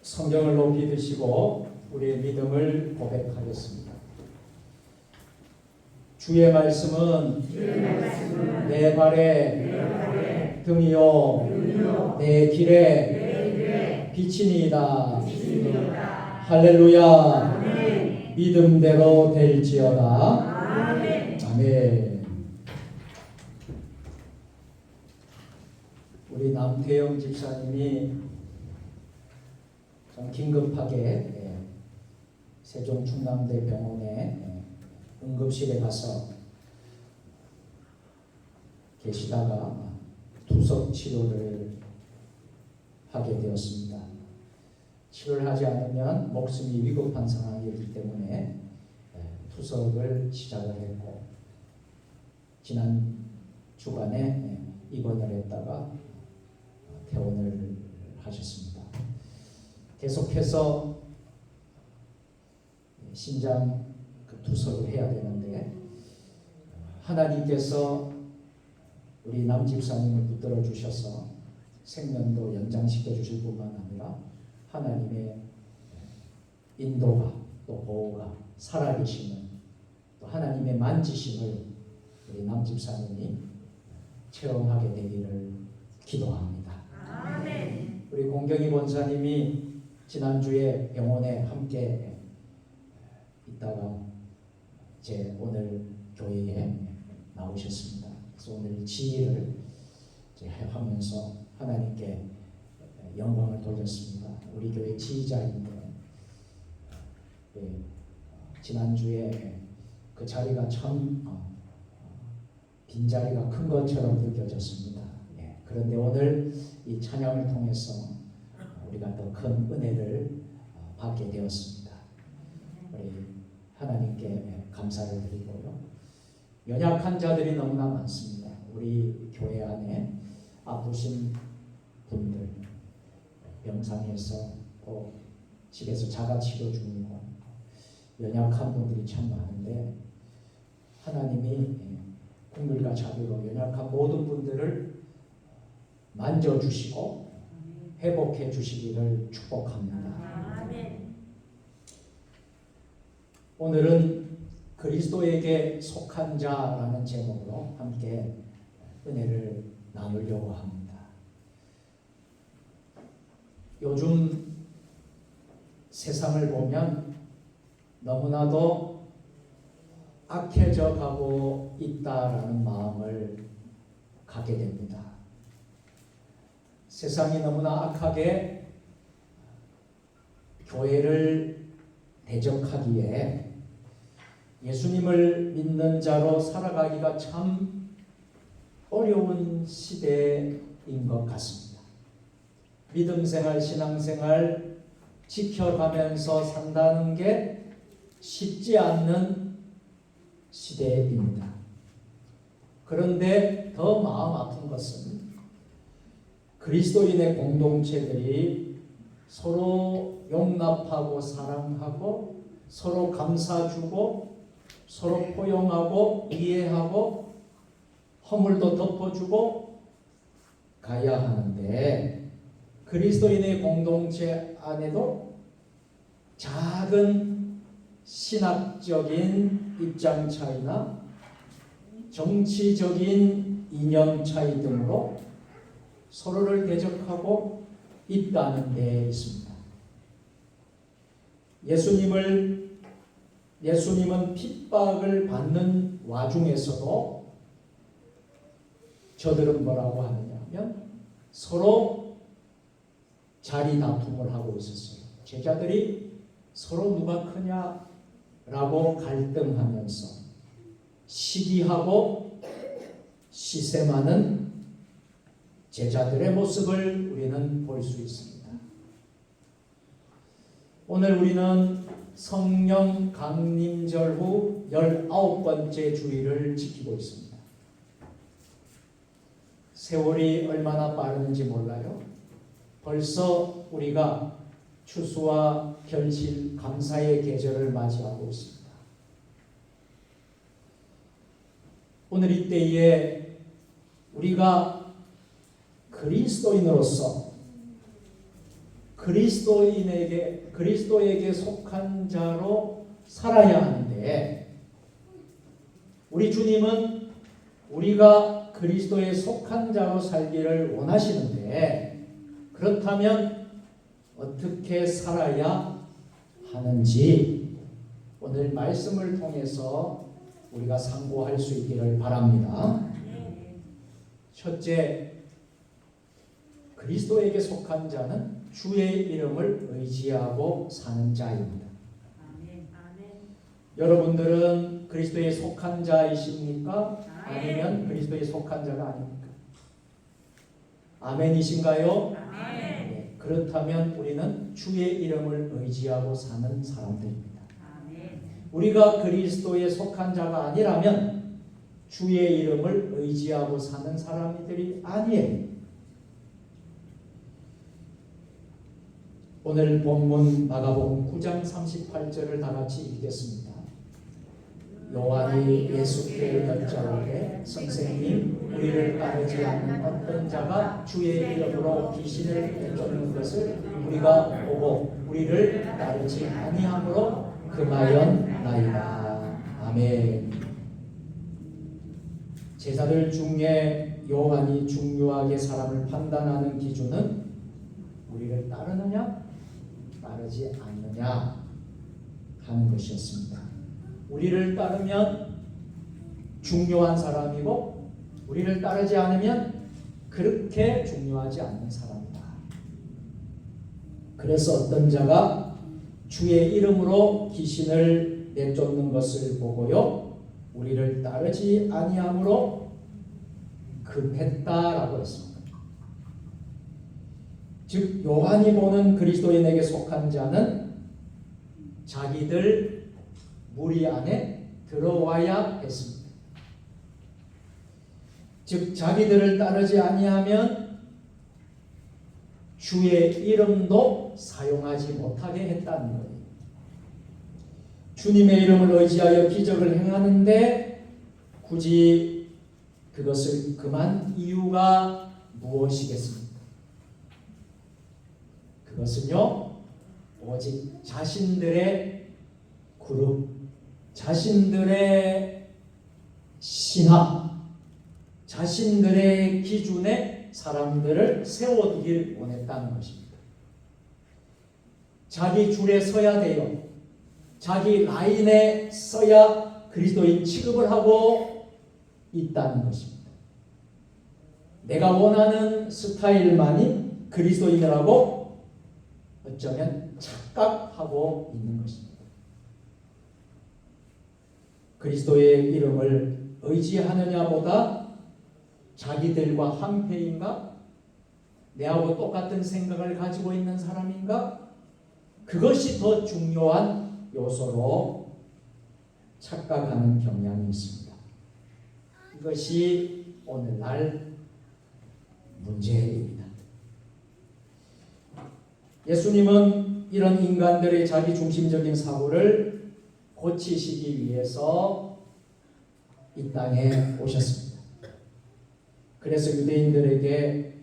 성경을 높이 드시고 우리의 믿음을 고백하겠습니다. 주의 말씀은 내 발에 등이요 내 길에 빛이니이다. 할렐루야. 믿음대로 될지어다. 아멘. 우리 남태영 집사님이 좀 긴급하게 세종 충남대 병원에 응급실에 가서 계시다가 투석 치료를 하게 되었습니다. 치료를 하지 않으면 목숨이 위급한 상황이기 때문에 투석을 시작을 했고, 지난 주간에 입원을 했다가 퇴원을 하셨습니다. 계속해서 신장 투석을 해야 되는데, 하나님께서 우리 남 집사님을 붙들어 주셔서 생명도 연장시켜 주실 뿐만 아니라 하나님의 인도가 또 보호가 살아계시는 또 하나님의 만지심을 우리 남 집사님이 체험하게 되기를 기도합니다. 아멘. 우리 공경희 권사님이 지난주에 병원에 함께 있다가 이제 오늘 교회에 나오셨습니다. 그래서 오늘 지휘를 하면서 하나님께 영광을 돌렸습니다. 우리 교회 지휘자인데 지난주에 그 자리가 참 빈자리가 큰 것처럼 느껴졌습니다. 그런데 오늘 이 찬양을 통해서 우리가 더 큰 은혜를 받게 되었습니다. 우리 하나님께 감사를 드리고요. 연약한 자들이 너무나 많습니다. 우리 교회 안에 아프신 분들, 병상에서 또 집에서 자가치료 중이고 연약한 분들이 참 많은데, 하나님이 국물과 자비로 연약한 모든 분들을 만져주시고 회복해 주시기를 축복합니다. 오늘은 그리스도에게 속한 자라는 제목으로 함께 은혜를 나누려고 합니다. 요즘 세상을 보면 너무나도 악해져 가고 있다라는 마음을 갖게 됩니다. 세상이 너무나 악하게 교회를 대적하기에 예수님을 믿는 자로 살아가기가 참 어려운 시대인 것 같습니다. 믿음생활, 신앙생활 지켜가면서 산다는 게 쉽지 않는 시대입니다. 그런데 더 마음 아픈 것은 그리스도인의 공동체들이 서로 용납하고 사랑하고 서로 감싸주고 서로 포용하고 이해하고 허물도 덮어주고 가야 하는데, 그리스도인의 공동체 안에도 작은 신학적인 입장 차이나 정치적인 이념 차이 등으로 서로를 대적하고 있다는 데 있습니다. 예수님은 핍박을 받는 와중에서도 저들은 뭐라고 하느냐 하면 서로 자리 다툼을 하고 있었어요. 제자들이 서로 누가 크냐라고 갈등하면서 시기하고 시샘하는 제자들의 모습을 우리는 볼 수 있습니다. 오늘 우리는 성령 강림절 후 19번째 주일을 지키고 있습니다. 세월이 얼마나 빠르는지 몰라요. 벌써 우리가 추수와 결실, 감사의 계절을 맞이하고 있습니다. 오늘 이때에 우리가 그리스도인으로서 그리스도에게 속한 자로 살아야 하는데, 우리 주님은 우리가 그리스도에 속한 자로 살기를 원하시는데, 그렇다면 어떻게 살아야 하는지 오늘 말씀을 통해서 우리가 상고할 수 있기를 바랍니다. 첫째, 그리스도에게 속한 자는 주의 이름을 의지하고 사는 자입니다. 여러분들은 그리스도에 속한 자이십니까? 아니면 그리스도에 속한 자가 아닙니까? 아멘이신가요? 네, 그렇다면 우리는 주의 이름을 의지하고 사는 사람들입니다. 우리가 그리스도에 속한 자가 아니라면 주의 이름을 의지하고 사는 사람들이 아니에요. 오늘 본문 마가복음 9장 38절을 다 같이 읽겠습니다. 요한이 예수께 여짜오되 선생님, 우리를 따르지 않는 어떤 자가 주의 이름으로 귀신을 내쫓는 것을 우리가 보고 우리를 따르지 아니함으로 금하였나이다. 아멘. 제자들 중에 요한이 중요하게 사람을 판단하는 기준은 우리를 따르느냐 따르지 않느냐 하는 것이었습니다. 우리를 따르면 중요한 사람이고 우리를 따르지 않으면 그렇게 중요하지 않는 사람이다. 그래서 어떤 자가 주의 이름으로 귀신을 내쫓는 것을 보고요, 우리를 따르지 아니함으로 금했다라고 했습니다. 즉 요한이 보는 그리스도인에게 속한 자는 자기들 무리 안에 들어와야 했습니다. 즉 자기들을 따르지 아니하면 주의 이름도 사용하지 못하게 했다는 거예요. 주님의 이름을 의지하여 기적을 행하는데 굳이 그것을 금한 이유가 무엇이겠습니까? 그것은요, 오직 자신들의 그룹, 자신들의 신학, 자신들의 기준에 사람들을 세워두길 원했다는 것입니다. 자기 줄에 서야 돼요. 자기 라인에 서야 그리스도인 취급을 하고 있다는 것입니다. 내가 원하는 스타일만이 그리스도인이라고 어쩌면 착각하고 있는 것입니다. 그리스도의 이름을 의지하느냐보다 자기들과 한패인가? 내하고 똑같은 생각을 가지고 있는 사람인가? 그것이 더 중요한 요소로 착각하는 경향이 있습니다. 이것이 오늘날 문제입니다. 예수님은 이런 인간들의 자기중심적인 사고를 고치시기 위해서 이 땅에 오셨습니다. 그래서 유대인들에게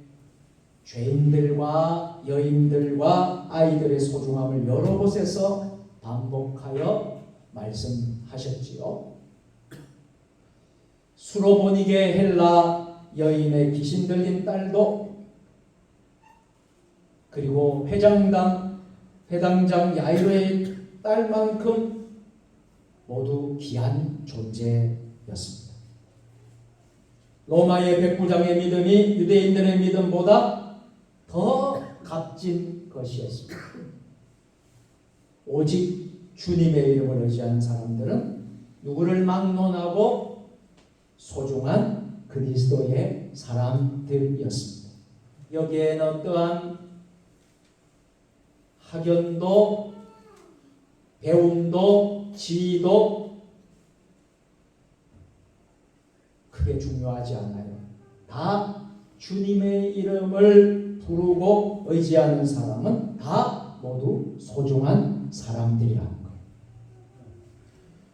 죄인들과 여인들과 아이들의 소중함을 여러 곳에서 반복하여 말씀하셨지요. 수로보니게 헬라 여인의 귀신 들린 딸도, 그리고 회당장 야이로의 딸만큼 모두 귀한 존재였습니다. 로마의 백부장의 믿음이 유대인들의 믿음보다 더 값진 것이었습니다. 오직 주님의 이름을 의지하는 사람들은 누구를 막론하고 소중한 그리스도의 사람들이었습니다. 여기에는 어떠한 학연도, 배움도, 지위도 크게 중요하지 않아요. 다 주님의 이름을 부르고 의지하는 사람은 다 모두 소중한 사람들이라는 거예요.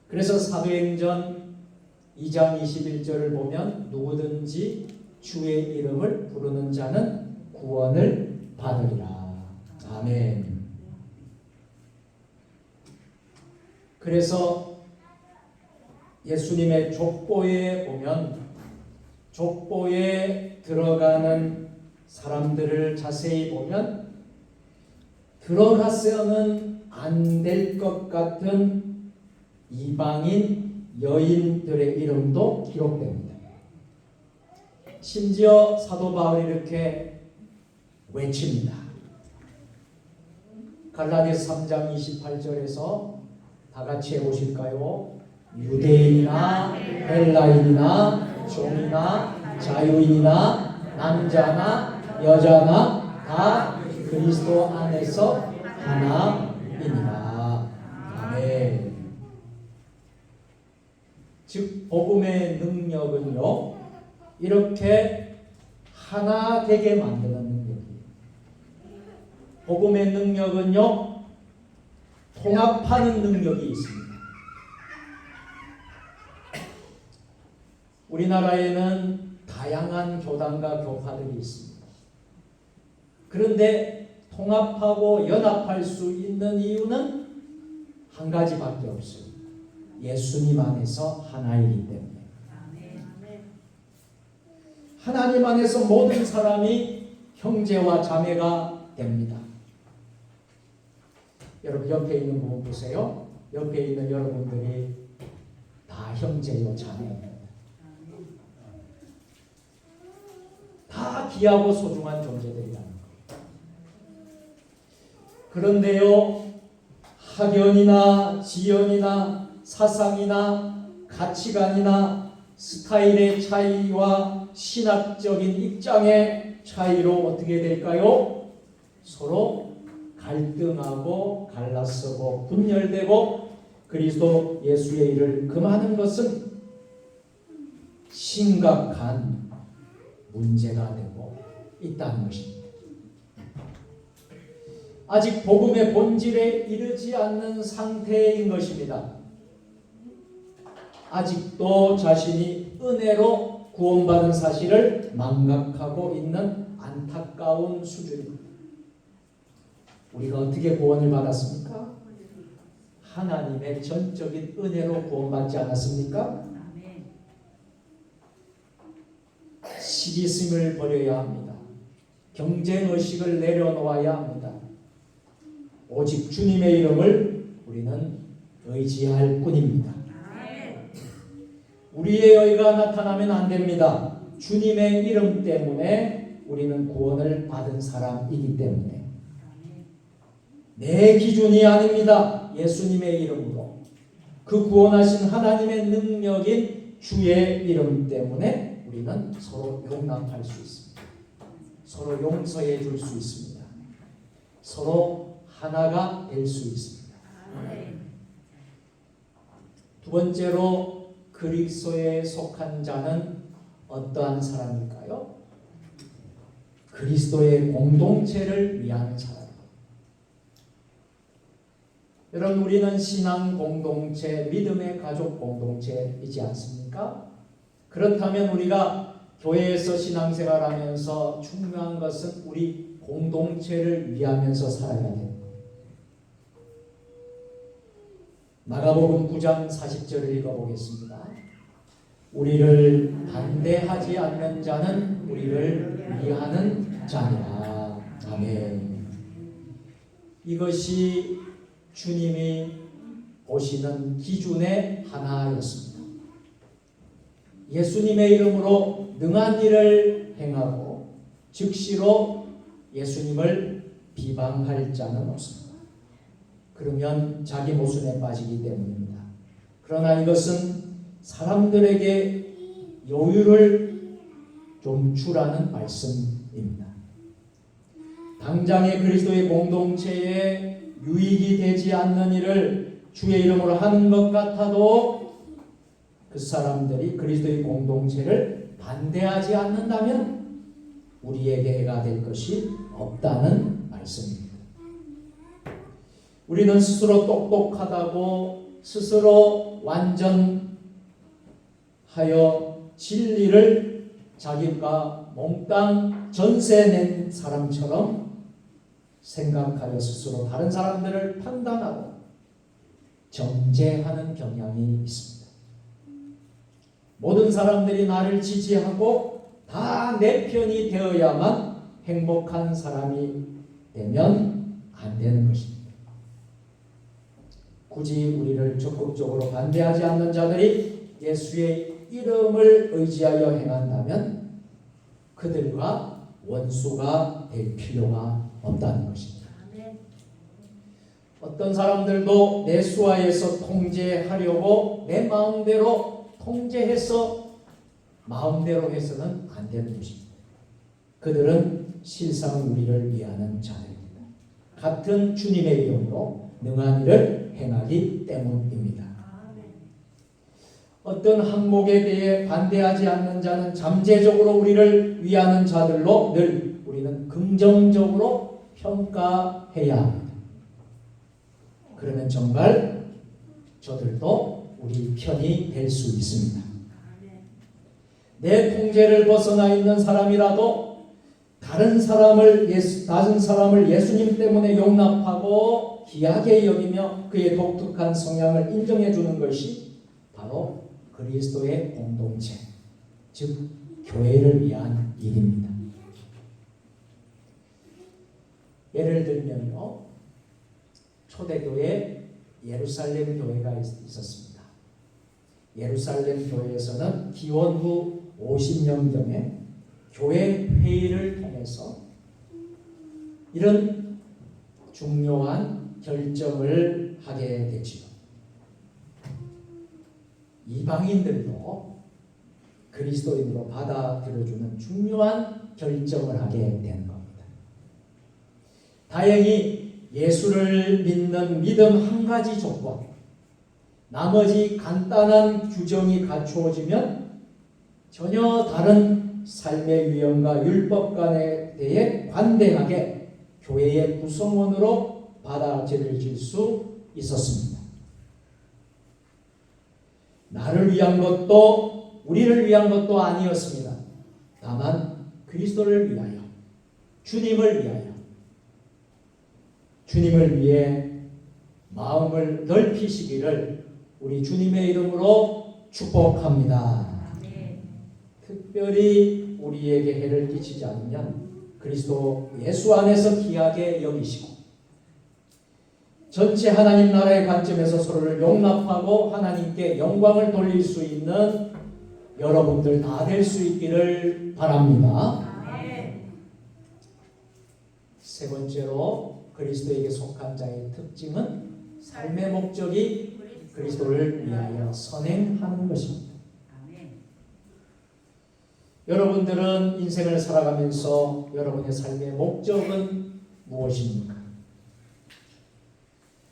그래서 사도행전 2장 21절을 보면 누구든지 주의 이름을 부르는 자는 구원을 받으리라. 아멘. 그래서 예수님의 족보에 보면 족보에 들어가는 사람들을 자세히 보면 들어가서는 안 될 것 같은 이방인 여인들의 이름도 기록됩니다. 심지어 사도 바울이 이렇게 외칩니다. 갈라디아서 3장 28절에서 다 같이 해보실까요? 유대인이나 헬라인이나 종이나 자유인이나 남자나 여자나 다 그리스도 안에서 하나이니라. 아멘. 즉 복음의 능력은요 이렇게 하나 되게 만드는 능력이에요. 복음의 능력은요 통합하는 능력이 있습니다. 우리나라에는 다양한 교단과 교파들이 있습니다. 그런데 통합하고 연합할 수 있는 이유는 한 가지밖에 없어요. 예수님 안에서 하나이기 때문에. 하나님 안에서 모든 사람이 형제와 자매가 됩니다. 여러분 옆에 있는 분 보세요. 옆에 있는 여러분들이 다 형제요 자매입니다. 다 귀하고 소중한 존재들이라는 거예요. 그런데요 학연이나 지연이나 사상이나 가치관이나 스타일의 차이와 신학적인 입장의 차이로 어떻게 될까요? 서로 갈등하고 갈라서고 분열되고 그리스도 예수의 일을 금하는 것은 심각한 문제가 되고 있다는 것입니다. 아직 복음의 본질에 이르지 않는 상태인 것입니다. 아직도 자신이 은혜로 구원받은 사실을 망각하고 있는 안타까운 수준입니다. 우리가 어떻게 구원을 받았습니까? 하나님의 전적인 은혜로 구원받지 않았습니까? 시기심을 버려야 합니다. 경쟁의식을 내려놓아야 합니다. 오직 주님의 이름을 우리는 의지할 뿐입니다. 우리의 의가 나타나면 안 됩니다. 주님의 이름 때문에 우리는 구원을 받은 사람이기 때문에 내 기준이 아닙니다. 예수님의 이름으로 그 구원하신 하나님의 능력인 주의 이름 때문에 우리는 서로 용납할 수 있습니다. 서로 용서해 줄 수 있습니다. 서로 하나가 될 수 있습니다. 두 번째로 그리스도에 속한 자는 어떠한 사람일까요? 그리스도의 공동체를 위한 사람. 여러분 우리는 신앙 공동체, 믿음의 가족 공동체이지 않습니까? 그렇다면 우리가 교회에서 신앙생활하면서 중요한 것은 우리 공동체를 위하면서 살아야 됩니다. 마가복음 9장 40절을 읽어보겠습니다. 우리를 반대하지 않는 자는 우리를 위하는 자니라. 아멘. 이것이 주님이 보시는 기준의 하나였습니다. 예수님의 이름으로 능한 일을 행하고 즉시로 예수님을 비방할 자는 없습니다. 그러면 자기 모순에 빠지기 때문입니다. 그러나 이것은 사람들에게 여유를 좀 주라는 말씀입니다. 당장의 그리스도의 공동체에 유익이 되지 않는 일을 주의 이름으로 하는 것 같아도 그 사람들이 그리스도의 공동체를 반대하지 않는다면 우리에게 해가 될 것이 없다는 말씀입니다. 우리는 스스로 똑똑하다고 스스로 완전하여 진리를 자기가 몽땅 전세 낸 사람처럼 생각하여 스스로 다른 사람들을 판단하고 정죄하는 경향이 있습니다. 모든 사람들이 나를 지지하고 다 내 편이 되어야만 행복한 사람이 되면 안 되는 것입니다. 굳이 우리를 적극적으로 반대하지 않는 자들이 예수의 이름을 의지하여 행한다면 그들과 원수가 될 필요가 없다는 것입니다. 어떤 사람들도 내 수하에서 통제하려고 내 마음대로 통제해서 마음대로 해서는 안 되는 것입니다. 그들은 실상 우리를 위하는 자들입니다. 같은 주님의 이름으로 능한 일을 행하기 때문입니다. 어떤 항목에 대해 반대하지 않는 자는 잠재적으로 우리를 위하는 자들로 늘 우리는 긍정적으로 평가해야 합니다. 그러면 정말 저들도 우리 편이 될 수 있습니다. 내 통제를 벗어나 있는 사람이라도 다른 사람을 예수님 때문에 용납하고 귀하게 여기며 그의 독특한 성향을 인정해 주는 것이 바로 그리스도의 공동체, 즉 교회를 위한 일입니다. 예를 들면요, 초대교회 예루살렘 교회가 있었습니다. 예루살렘 교회에서는 기원 후 50년경에 교회 회의를 통해서 이런 중요한 결정을 하게 되지요. 이방인들도 그리스도인으로 받아들여주는 중요한 결정을 하게 되는 겁니다. 다행히 예수를 믿는 믿음 한 가지 조건, 나머지 간단한 규정이 갖추어지면 전혀 다른 삶의 유형과 율법관에 대해 관대하게 교회의 구성원으로 받아들여질 수 있었습니다. 나를 위한 것도 우리를 위한 것도 아니었습니다. 다만 그리스도를 위하여, 주님을 위하여, 주님을 위해 마음을 넓히시기를 우리 주님의 이름으로 축복합니다. 특별히 우리에게 해를 끼치지 않으면 그리스도 예수 안에서 귀하게 여기시고 전체 하나님 나라의 관점에서 서로를 용납하고 하나님께 영광을 돌릴 수 있는 여러분들 다 될 수 있기를 바랍니다. 세 번째로 그리스도에게 속한 자의 특징은 삶의 목적이 그리스도를 위하여 선행하는 것입니다. 여러분들은 인생을 살아가면서 여러분의 삶의 목적은 무엇입니까?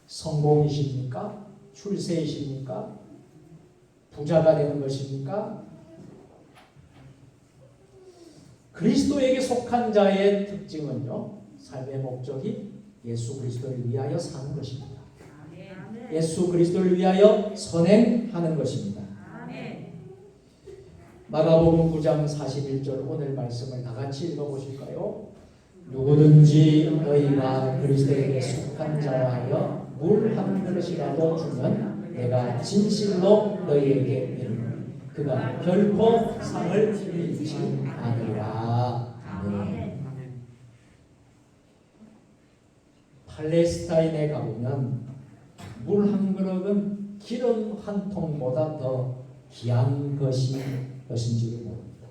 성공이십니까? 출세이십니까? 부자가 되는 것입니까? 그리스도에게 속한 자의 특징은요, 삶의 목적이 예수 그리스도를 위하여 사는 것입니다. 예수 그리스도를 위하여 선행하는 것입니다. 마가복음 9장 41절 오늘 말씀을 다 같이 읽어보실까요? 누구든지 너희가 그리스도에게 속한 자라 하여 물 한 그릇이라도 주면 내가 진실로 너희에게 이르노니 그가 결코 상을 잃지 않으리라. 아멘. 팔레스타인에 가보면 물 한 그릇은 기름 한 통보다 더 귀한 것인지를 모릅니다.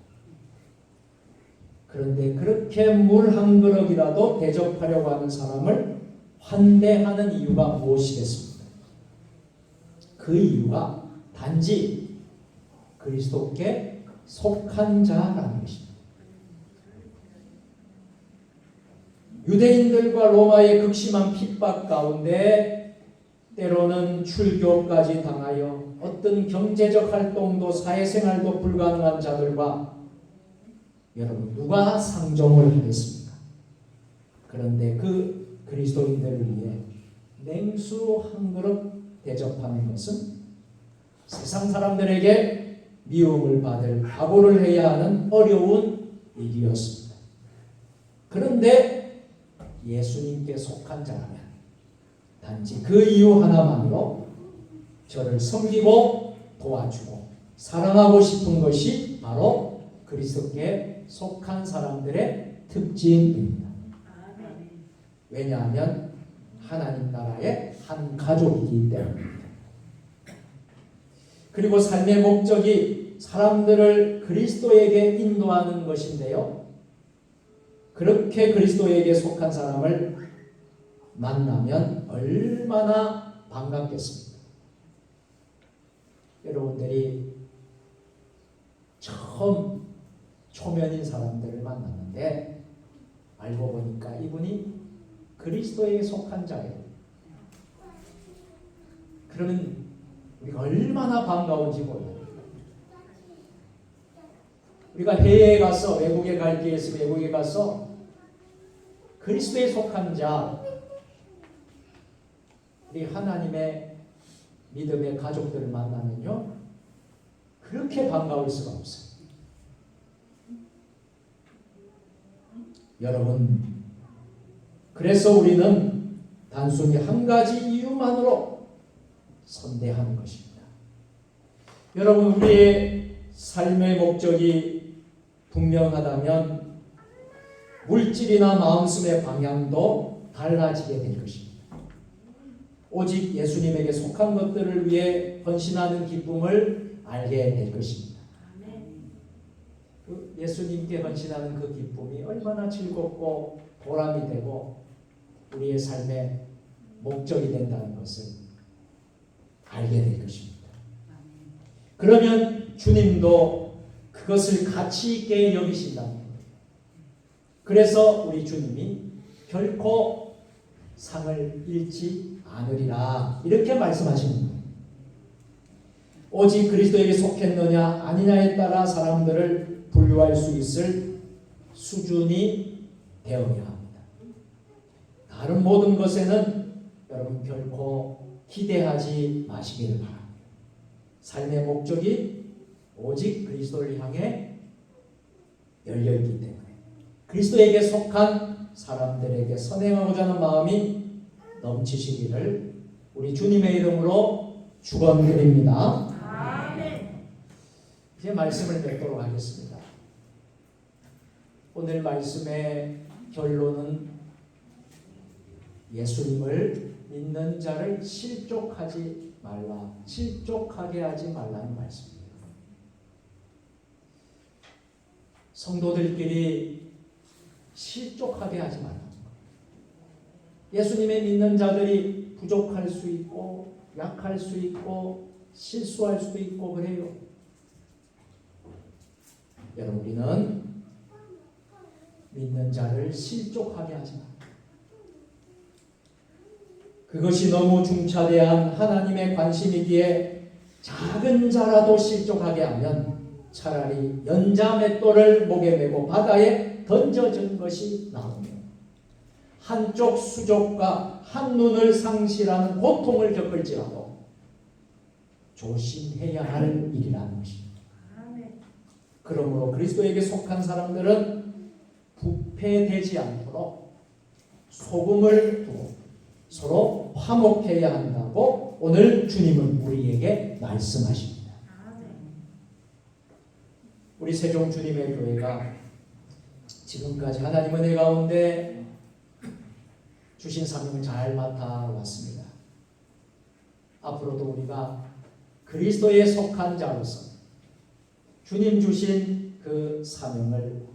그런데 그렇게 물 한 그릇이라도 대접하려고 하는 사람을 환대하는 이유가 무엇이겠습니까? 그 이유가 단지 그리스도께 속한 자라는 것입니다. 유대인들과 로마의 극심한 핍박 가운데 때로는 출교까지 당하여 어떤 경제적 활동도 사회생활도 불가능한 자들과 여러분 누가 상종을 하겠습니까? 그런데 그 그리스도인들을 위해 냉수 한 그릇 대접하는 것은 세상 사람들에게 미움을 받을 각오를 해야 하는 어려운 일이었습니다. 그런데 예수님께 속한 자라면 단지 그 이유 하나만으로 저를 섬기고 도와주고 사랑하고 싶은 것이 바로 그리스도께 속한 사람들의 특징입니다. 왜냐하면 하나님 나라의 한 가족이기 때문입니다. 그리고 삶의 목적이 사람들을 그리스도에게 인도하는 것인데요. 그렇게 그리스도에게 속한 사람을 만나면 얼마나 반갑겠습니까? 여러분들이 처음 초면인 사람들을 만났는데 알고 보니까 이분이 그리스도에게 속한 자예요. 그러면 우리가 얼마나 반가운지 몰라요. 우리가 해외에 가서 외국에 갈 기회 있으면 외국에 가서 그리스도에 속한 자, 우리 하나님의 믿음의 가족들을 만나면요 그렇게 반가울 수가 없어요. 여러분, 그래서 우리는 단순히 한 가지 이유만으로 선대하는 것입니다. 여러분, 우리의 삶의 목적이 분명하다면 물질이나 마음씀의 방향도 달라지게 될 것입니다. 오직 예수님에게 속한 것들을 위해 헌신하는 기쁨을 알게 될 것입니다. 그 예수님께 헌신하는 그 기쁨이 얼마나 즐겁고 보람이 되고 우리의 삶의 목적이 된다는 것을 알게 될 것입니다. 그러면 주님도 그것을 가치 있게 여기신다는 거예요. 그래서 우리 주님이 결코 상을 잃지 않으리라 이렇게 말씀하시는 거예요. 오직 그리스도에게 속했느냐 아니냐에 따라 사람들을 분류할 수 있을 수준이 되어야 합니다. 다른 모든 것에는 여러분 결코 기대하지 마시기를 바랍니다. 삶의 목적이 오직 그리스도를 향해 열려있기 때문에 그리스도에게 속한 사람들에게 선행하고자 하는 마음이 넘치시기를 우리 주님의 이름으로 축원드립니다. 이제 말씀을 맺도록 하겠습니다. 오늘 말씀의 결론은 예수님을 믿는 자를 실족하지 말라, 실족하게 하지 말라는 말씀입니다. 성도들끼리 실족하게 하지 말라. 예수님의 믿는 자들이 부족할 수 있고 약할 수 있고 실수할 수도 있고 그래요. 여러분, 우리는 믿는 자를 실족하게 하지 말라. 그것이 너무 중차대한 하나님의 관심이기에 작은 자라도 실족하게 하면 차라리 연자 맷돌을 목에 메고 바다에 던져진 것이 나오며 한쪽 수족과 한눈을 상실하는 고통을 겪을지라도 조심해야 할 일이라는 것입니다. 그러므로 그리스도에게 속한 사람들은 부패되지 않도록 소금을 두고 서로 화목해야 한다고 오늘 주님은 우리에게 말씀하십니다. 우리 세종 주님의 교회가 지금까지 하나님 은혜 가운데 주신 사명을 잘 맡아왔습니다. 앞으로도 우리가 그리스도에 속한 자로서 주님 주신 그 사명을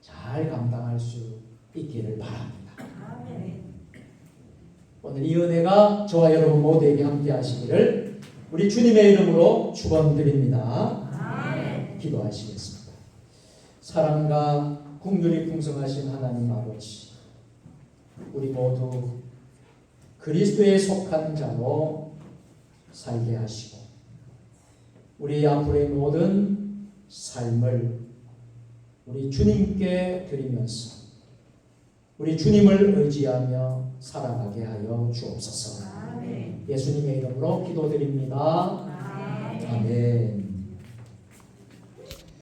잘 감당할 수 있기를 바랍니다. 오늘 이 은혜가 저와 여러분 모두에게 함께 하시기를 우리 주님의 이름으로 축원드립니다. 기도하시겠습니다. 사랑과 긍휼이 풍성하신 하나님 아버지, 우리 모두 그리스도에 속한 자로 살게 하시고 우리 앞으로의 모든 삶을 우리 주님께 드리면서 우리 주님을 의지하며 살아가게 하여 주옵소서. 예수님의 이름으로 기도드립니다. 아멘.